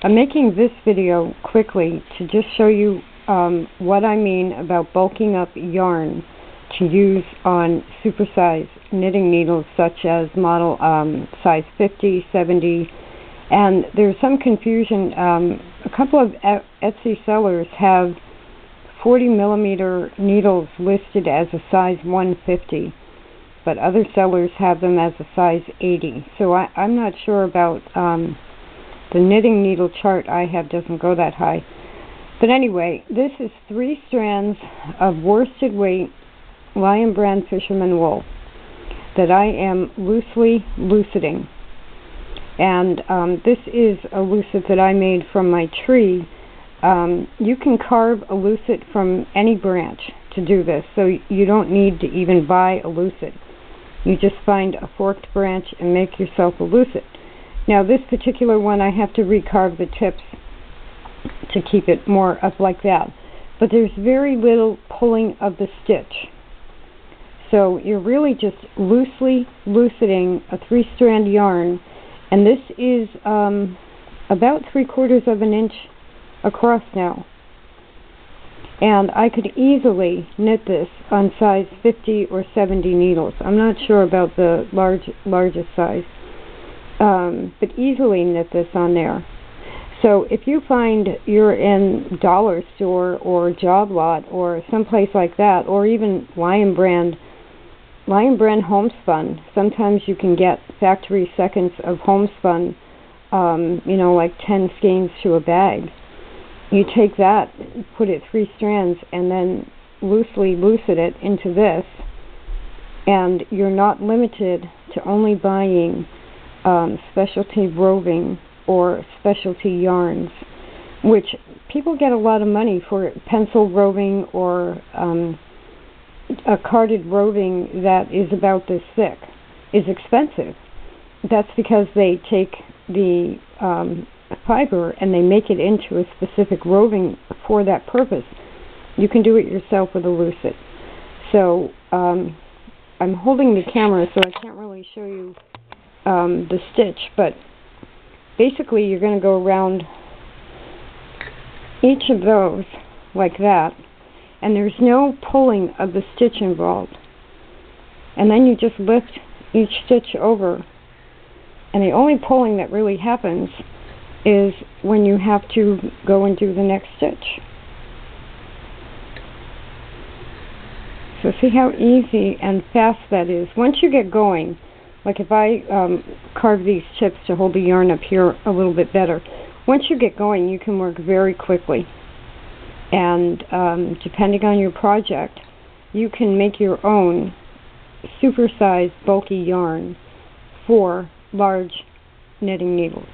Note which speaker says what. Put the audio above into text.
Speaker 1: I'm making this video quickly to just show you what I mean about bulking up yarn to use on supersize knitting needles such as model size 50, 70, and there's some confusion. A couple of Etsy sellers have 40 millimeter needles listed as a size 150, but other sellers have them as a size 80. So I'm not sure about the knitting needle chart I have doesn't go that high. But anyway, this is 3 strands of worsted weight Lion Brand Fisherman wool that I am loosely luceting. And this is a lucet that I made from my tree. You can carve a lucet from any branch to do this, so you don't need to even buy a lucet. You just find a forked branch and make yourself a lucet. Now this particular one I have to recarve the tips to keep it more up like that. But there's very little pulling of the stitch. So you're really just loosely luceting a 3-strand yarn, and this is about 3/4 of an inch across now. And I could easily knit this on size 50 or 70 needles. I'm not sure about the largest size. But easily knit this on there. So if you find you're in dollar store or job lot or someplace like that, or even Lion Brand homespun, sometimes you can get factory seconds of homespun, like 10 skeins to a bag. You take that, put it 3 strands, and then loosely lucet it into this, and you're not limited to only buying specialty roving or specialty yarns, which people get a lot of money for. Pencil roving or a carded roving that is about this thick is expensive. That's because they take the fiber and they make it into a specific roving for that purpose. You can do it yourself with a lucet. So I'm holding the camera, so I can't really show you the stitch, but basically you're going to go around each of those like that, and there's no pulling of the stitch involved. And then you just lift each stitch over, and the only pulling that really happens is when you have to go and do the next stitch. So see how easy and fast that is. Once you get going, like if I carve these tips to hold the yarn up here a little bit better, once you get going, you can work very quickly. And depending on your project, you can make your own supersized bulky yarn for large knitting needles.